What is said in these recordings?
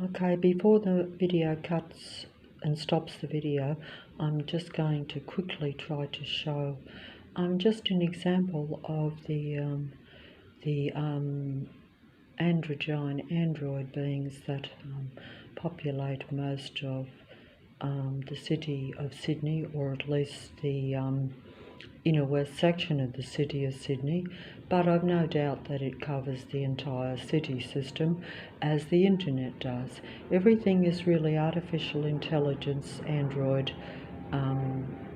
Okay, before the video cuts and stops the video, I'm just going to quickly try to show just an example of the android beings that populate most of the city of Sydney, or at least the inner west section of the city of Sydney, but I've no doubt that it covers the entire city system, as the internet does. Everything is really artificial intelligence, android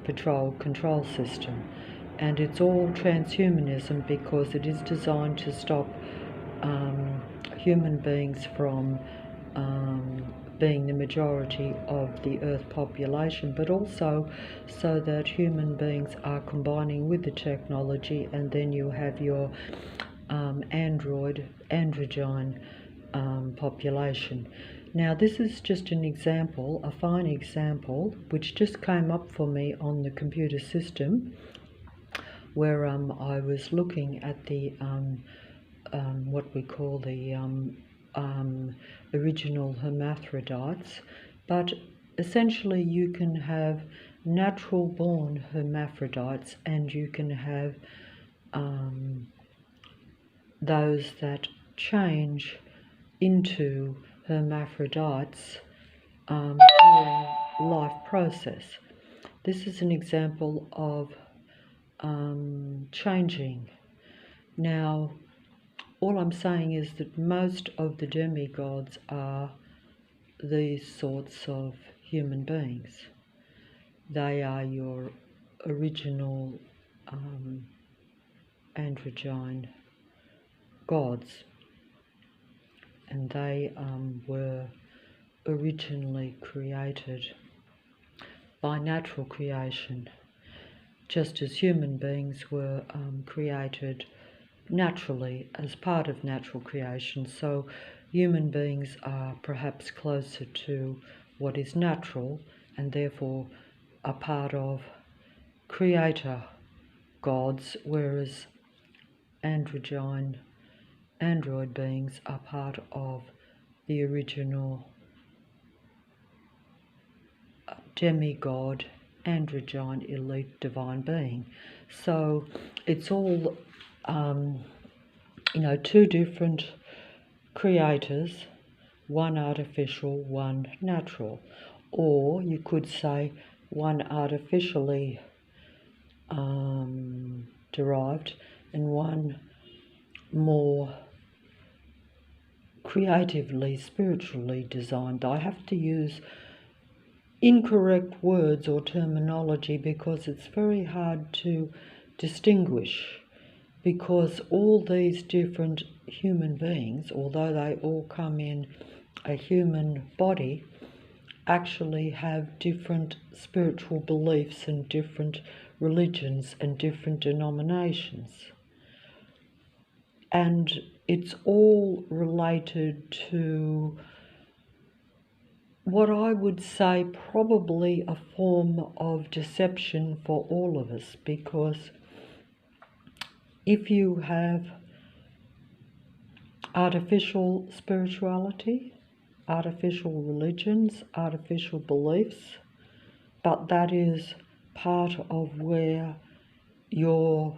control system, and it's all transhumanism because it is designed to stop human beings from being the majority of the Earth population, but also so that human beings are combining with the technology, and then you have your androgyne population. Now, this is just an example, a fine example, which just came up for me on the computer system, where I was looking at the what we call the original hermaphrodites, but essentially you can have natural born hermaphrodites, and you can have those that change into hermaphrodites during life process. This is an example of changing. Now, all I'm saying is that most of the demigods are these sorts of human beings. They are your original androgyne gods, and they were originally created by natural creation, just as human beings were created naturally as part of natural creation. So human beings are perhaps closer to what is natural, and therefore a part of creator gods, whereas android beings are part of the original demigod, androgyne elite divine being. So it's all two different creators, one artificial, one natural, or you could say one artificially derived and one more creatively, spiritually designed. I have to use incorrect words or terminology because it's very hard to distinguish, because all these different human beings, although they all come in a human body, actually have different spiritual beliefs and different religions and different denominations. And it's all related to what I would say probably a form of deception for all of us, because if you have artificial spirituality, artificial religions, artificial beliefs, but that is part of where your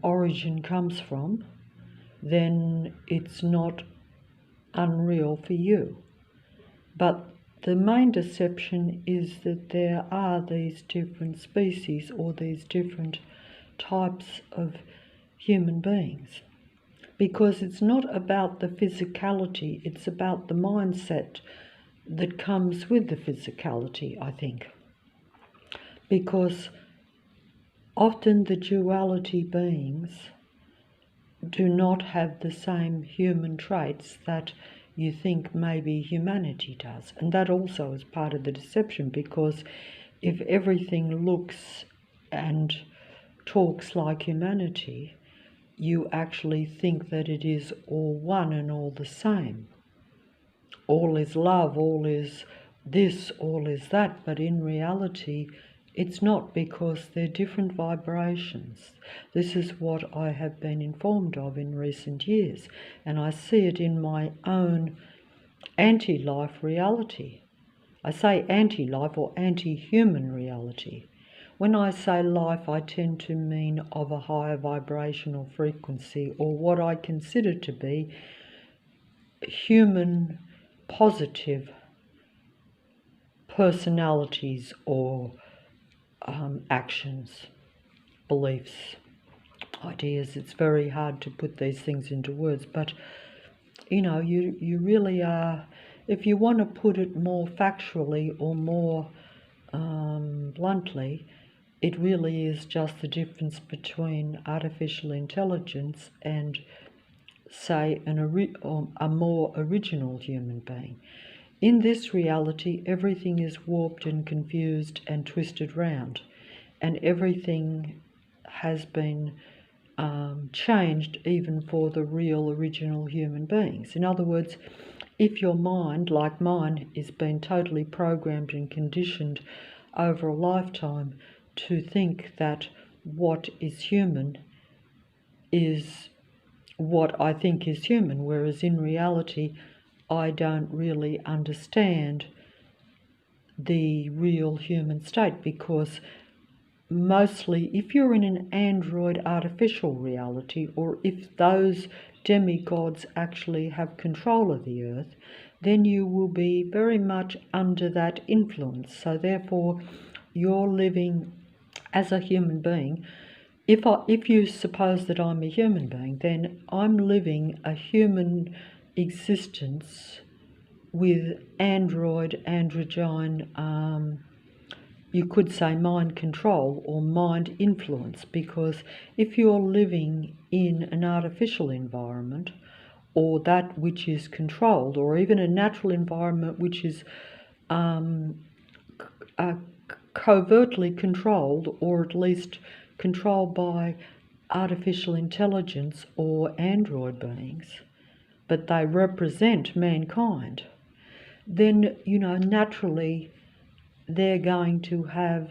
origin comes from, then it's not unreal for you. But the main deception is that there are these different species or these different types of human beings, because it's not about the physicality, it's about the mindset that comes with the physicality, I think. Because often the duality beings do not have the same human traits that you think maybe humanity does. And that also is part of the deception, because if everything looks and talks like humanity, you actually think that it is all one and all the same. All is love, all is this, all is that, but in reality it's not, because they're different vibrations. This is what I have been informed of in recent years, and I see it in my own anti-life reality. I say anti-life or anti-human reality. When I say life, I tend to mean of a higher vibrational frequency, or what I consider to be human positive personalities or actions, beliefs, ideas. It's very hard to put these things into words, but you really are, if you want to put it more factually or more bluntly, it really is just the difference between artificial intelligence and, say, a more original human being. In this reality, everything is warped and confused and twisted round, and everything has been changed even for the real original human beings. In other words, if your mind, like mine, is been totally programmed and conditioned over a lifetime to think that what is human is what I think is human, whereas in reality I don't really understand the real human state, because mostly if you're in an android artificial reality, or if those demigods actually have control of the earth, then you will be very much under that influence. So therefore you're living as a human being. If you suppose that I'm a human being, then I'm living a human existence with androgyne, you could say mind control or mind influence, because if you're living in an artificial environment, or that which is controlled, or even a natural environment which is covertly controlled, or at least controlled by artificial intelligence or android beings, but they represent mankind, then, naturally they're going to have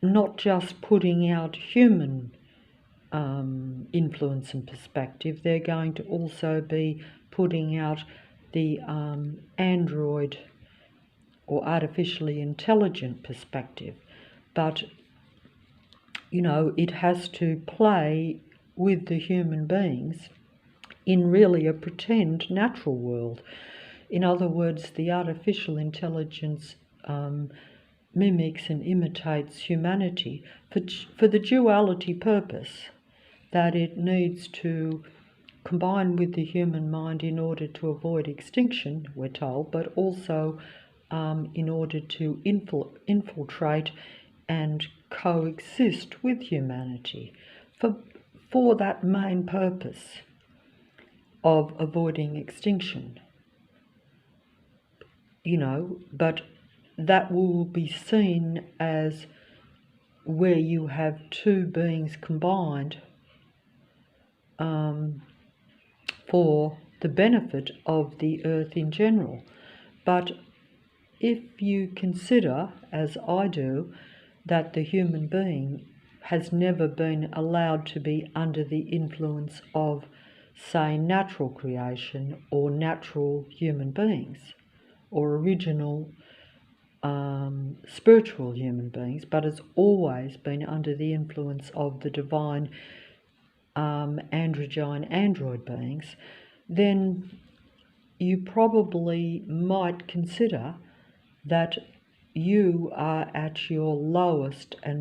not just putting out human influence and perspective, they're going to also be putting out the android or artificially intelligent perspective. But, it has to play with the human beings in really a pretend natural world. In other words, the artificial intelligence mimics and imitates humanity for the duality purpose that it needs to combine with the human mind in order to avoid extinction, we're told, but also in order to infiltrate and coexist with humanity for that main purpose of avoiding extinction. But that will be seen as where you have two beings combined for the benefit of the earth in general. But if you consider, as I do, that the human being has never been allowed to be under the influence of, say, natural creation or natural human beings or original spiritual human beings, but has always been under the influence of the divine androgyne android beings, then you probably might consider that you are at your lowest and